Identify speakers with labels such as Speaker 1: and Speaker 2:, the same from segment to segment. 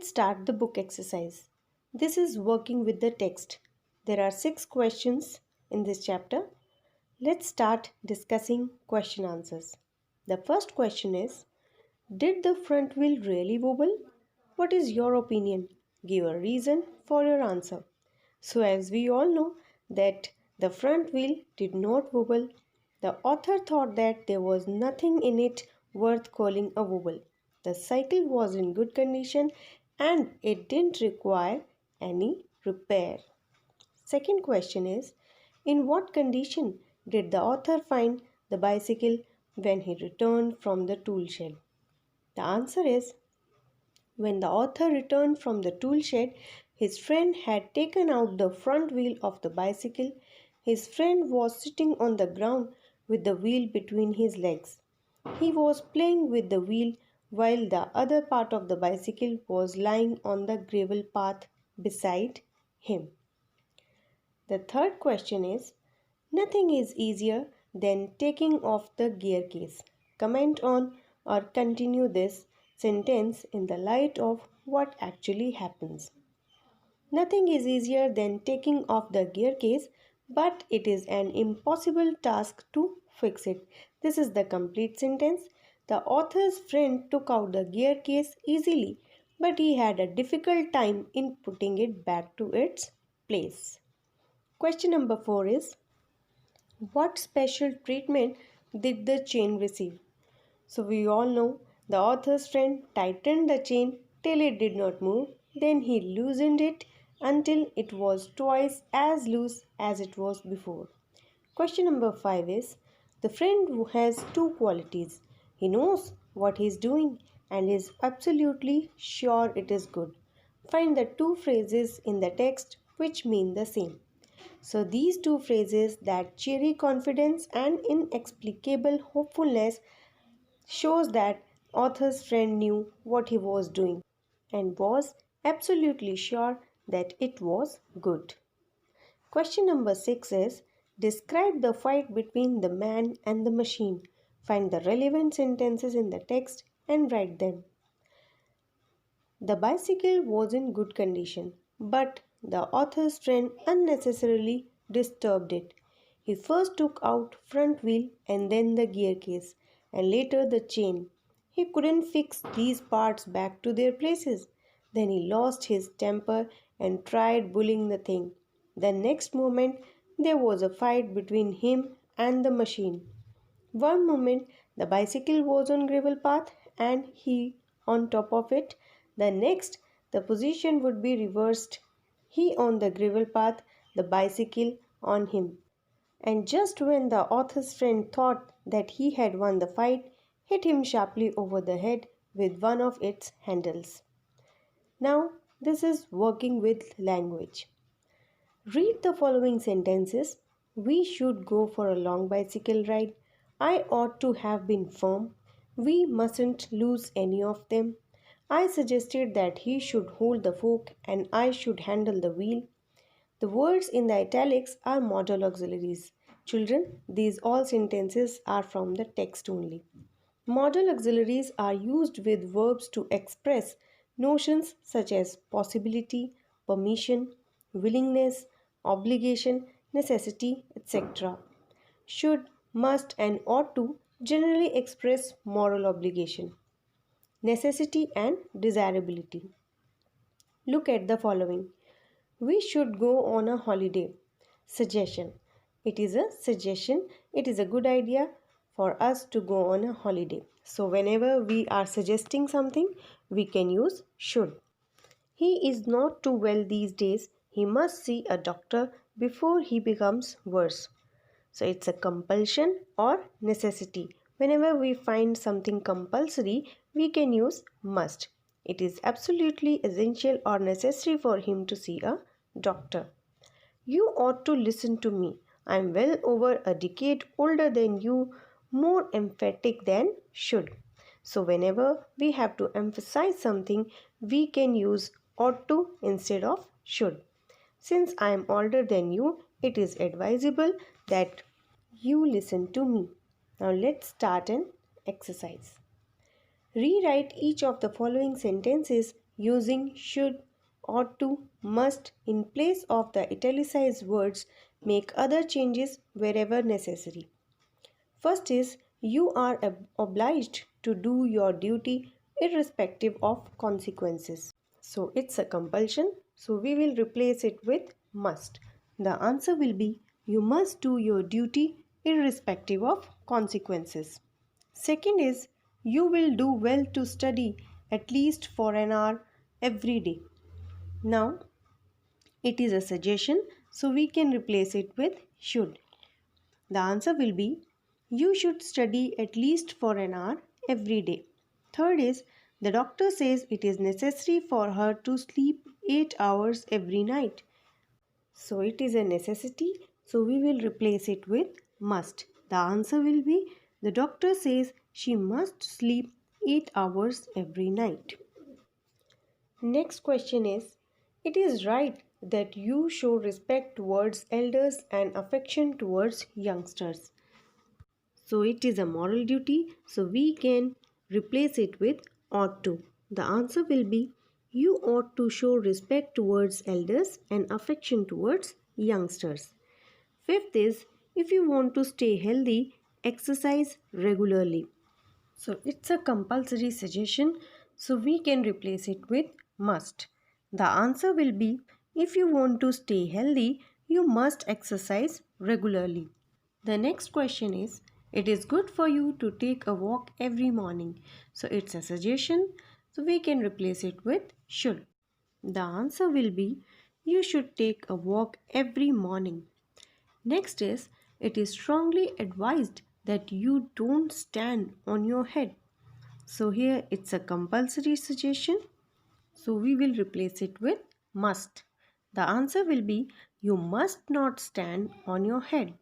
Speaker 1: let's start the book exercise. This is working with the text. There are 6 questions in this chapter. Let's start discussing question answers. The first question is, did the front wheel really wobble? What is your opinion? Give a reason for your answer. So as we all know that the front wheel did not wobble, the author thought that there was nothing in it worth calling a wobble. The cycle was in good condition and it didn't require any repair. Second question is, in what condition did the author find the bicycle when he returned from the tool shed? The answer is, when the author returned from the tool shed, his friend had taken out the front wheel of the bicycle. His friend was sitting on the ground with the wheel between his legs. He was playing with the wheel while the other part of the bicycle was lying on the gravel path beside him. The third question is, nothing is easier than taking off the gear case. Comment on or continue this sentence in the light of what actually happens. Nothing is easier than taking off the gear case, but it is an impossible task to fix it. This is the complete sentence. The author's friend took out the gear case easily, but he had a difficult time in putting it back to its place. Question number 4 is, what special treatment did the chain receive? So we all know the author's friend tightened the chain till it did not move. Then he loosened it until it was twice as loose as it was before. Question number 5 is, the friend who has two qualities. He knows what he is doing and is absolutely sure it is good. Find the two phrases in the text which mean the same. So these two phrases, that cheery confidence and inexplicable hopefulness, shows that author's friend knew what he was doing and was absolutely sure that it was good. Question number 6 is, describe the fight between the man and the machine. Find the relevant sentences in the text and write them. The bicycle was in good condition, but the author's friend unnecessarily disturbed it. He first took out front wheel and then the gear case and later the chain. He couldn't fix these parts back to their places. Then he lost his temper and tried bullying the thing. The next moment there was a fight between him and the machine. One moment the bicycle was on gravel path and he on top of it. The next the position would be reversed. He on the gravel path, the bicycle on him. And just when the author's friend thought that he had won the fight, hit him sharply over the head with one of its handles. Now this is working with language. Read the following sentences. We should go for a long bicycle ride. I ought to have been firm. We mustn't lose any of them. I suggested that he should hold the fork and I should handle the wheel. The words in the italics are modal auxiliaries. Children, these all sentences are from the text only. Modal auxiliaries are used with verbs to express notions such as possibility, permission, willingness, obligation, necessity, etc. Should, must, and ought to generally express moral obligation, necessity, and desirability. Look at the following. We should go on a holiday. Suggestion. It is a suggestion. It is a good idea for us to go on a holiday. So whenever we are suggesting something, we can use should. He is not too well these days. He must see a doctor before he becomes worse. So it's a compulsion or necessity. Whenever we find something compulsory, we can use must. It is absolutely essential or necessary for him to see a doctor. You ought to listen to me. I am well over a decade older than you, more emphatic than should. So whenever we have to emphasize something, we can use ought to instead of should. Since I am older than you, it is advisable that you listen to me. Now let's start an exercise. Rewrite each of the following sentences using should, ought to, must in place of the italicized words make other changes wherever necessary. First is you are obliged to do your duty irrespective of consequences. So it's a compulsion, so we will replace it with must. The answer will be you must do your duty irrespective of consequences. Second is you will do well to study at least for an hour every day. Now it is a suggestion, so we can replace it with should. The answer will be you should study at least for an hour every day. Third is the doctor says it is necessary for her to sleep 8 hours every night. So it is a necessity, so we will replace it with must. The answer will be the doctor says she must sleep 8 hours every night. Next question is it is right that you show respect towards elders and affection towards youngsters. So it is a moral duty, so we can replace it with ought to. The answer will be you ought to show respect towards elders and affection towards youngsters. Fifth is if you want to stay healthy, exercise regularly. So it's a compulsory suggestion, so we can replace it with must. The answer will be if you want to stay healthy, you must exercise regularly. The next question is it is good for you to take a walk every morning. So it's a suggestion, so we can replace it with should. The answer will be you should take a walk every morning. Next is it is strongly advised that you don't stand on your head. So here it's a compulsory suggestion. So we will replace it with must. The answer will be you must not stand on your head.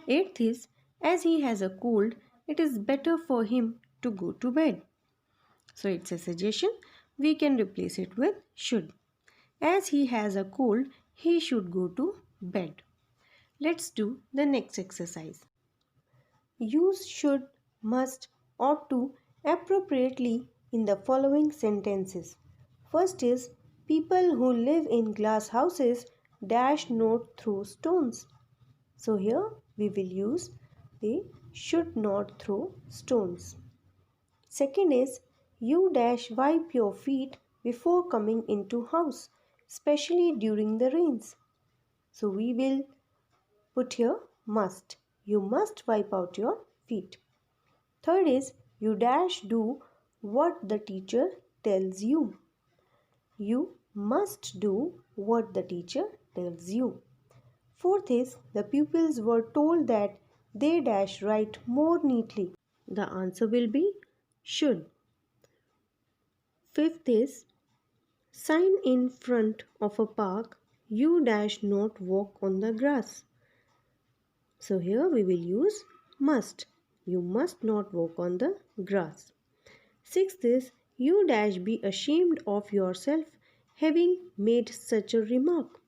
Speaker 1: Eighth is as he has a cold, it is better for him to go to bed. So it's a suggestion. We can replace it with should. As he has a cold, he should go to bed. Let's do the next exercise. Use should, must, ought to appropriately in the following sentences. First is people who live in glass houses dash not throw stones. So here we will use the should not throw stones. Second is you dash wipe your feet before coming into house, especially during the rains. So we will put here must. You must wipe out your feet. Third is you dash do what the teacher tells you. You must do what the teacher tells you. Fourth is the pupils were told that they dash write more neatly. The answer will be should. Fifth is sign in front of a park you dash not walk on the grass. So here we will use must. You must not walk on the grass. Sixth is you dash be ashamed of yourself having made such a remark.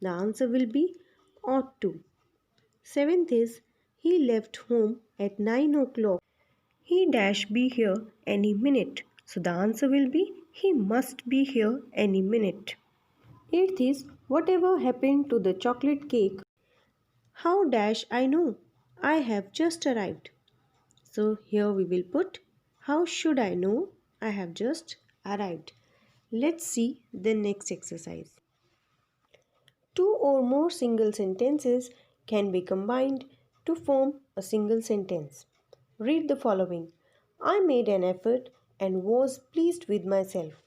Speaker 1: The answer will be ought to. Seventh is he left home at 9 o'clock. He dash be here any minute. So the answer will be he must be here any minute. Eighth is whatever happened to the chocolate cake? How dash I know? I have just arrived. So here we will put how should I know? I have just arrived. Let's see the next exercise. Two or more single sentences can be combined to form a single sentence. Read the following. I made an effort and was pleased with myself.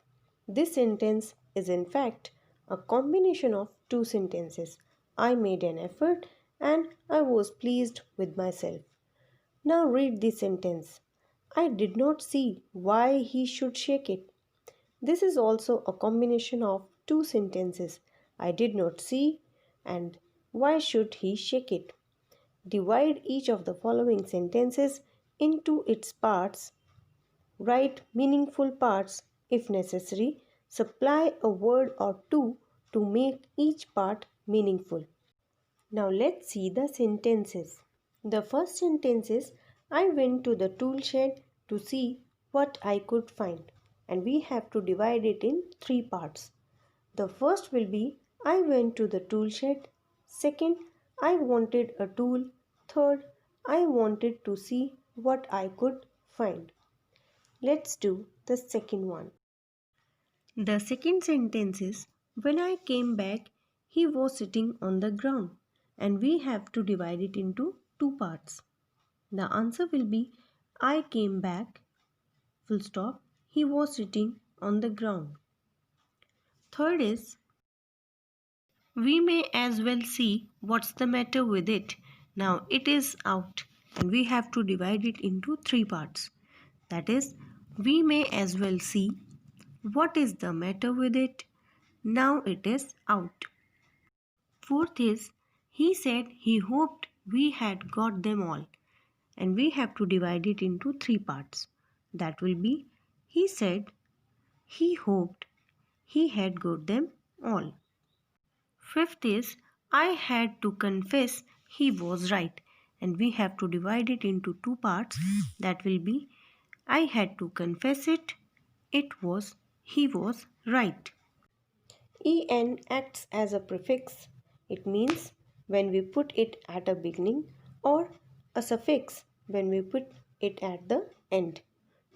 Speaker 1: This sentence is in fact a combination of two sentences. I made an effort and I was pleased with myself. Now read the sentence. I did not see why he should shake it. This is also a combination of two sentences. I did not see and why should he shake it? Divide each of the following sentences into its parts. Write meaningful parts if necessary. Supply a word or two to make each part meaningful. Now let's see the sentences. The first sentence is I went to the tool shed to see what I could find. and we have to divide it in three parts. The first will be I went to the tool shed. Second, I wanted a tool. Third, I wanted to see what I could find. Let's do the second one. The second sentence is when I came back, he was sitting on the ground, and we have to divide it into two parts. The answer will be I came back, full stop, he was sitting on the ground. Third is we may as well see what's the matter with it. Now it is out, and we have to divide it into three parts. That is, we may as well see what is the matter with it. Now it is out. Fourth is he said he hoped we had got them all, and we have to divide it into three parts. That will be he said he hoped he had got them all. Fifth is I had to confess he was right, and we have to divide it into two parts. That will be I had to confess it, he was right. En acts as a prefix. It means when we put it at a beginning, or a suffix when we put it at the end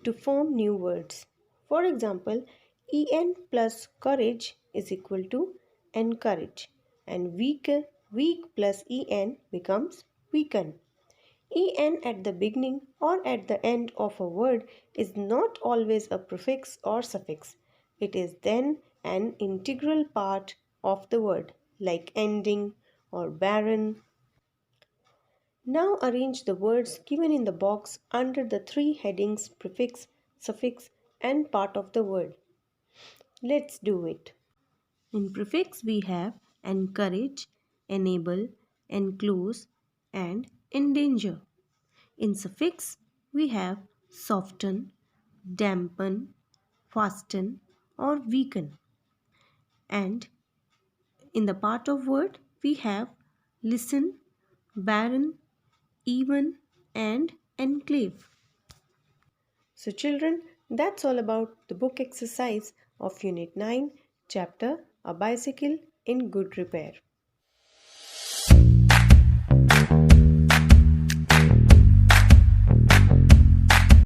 Speaker 1: to form new words. For example, en plus courage is equal to encourage, and weak plus en becomes weaken. En at the beginning or at the end of a word is not always a prefix or suffix. It is then an integral part of the word, like ending or barren. Now arrange the words given in the box under the three headings prefix, suffix, and part of the word. Let's do it. In prefix we have encourage, enable, enclose, and endanger. In suffix, we have soften, dampen, fasten, or weaken. And in the part of word, we have listen, barren, even, and enclave. So, children, that's all about the book exercise of Unit 9, chapter A Bicycle in Good Repair.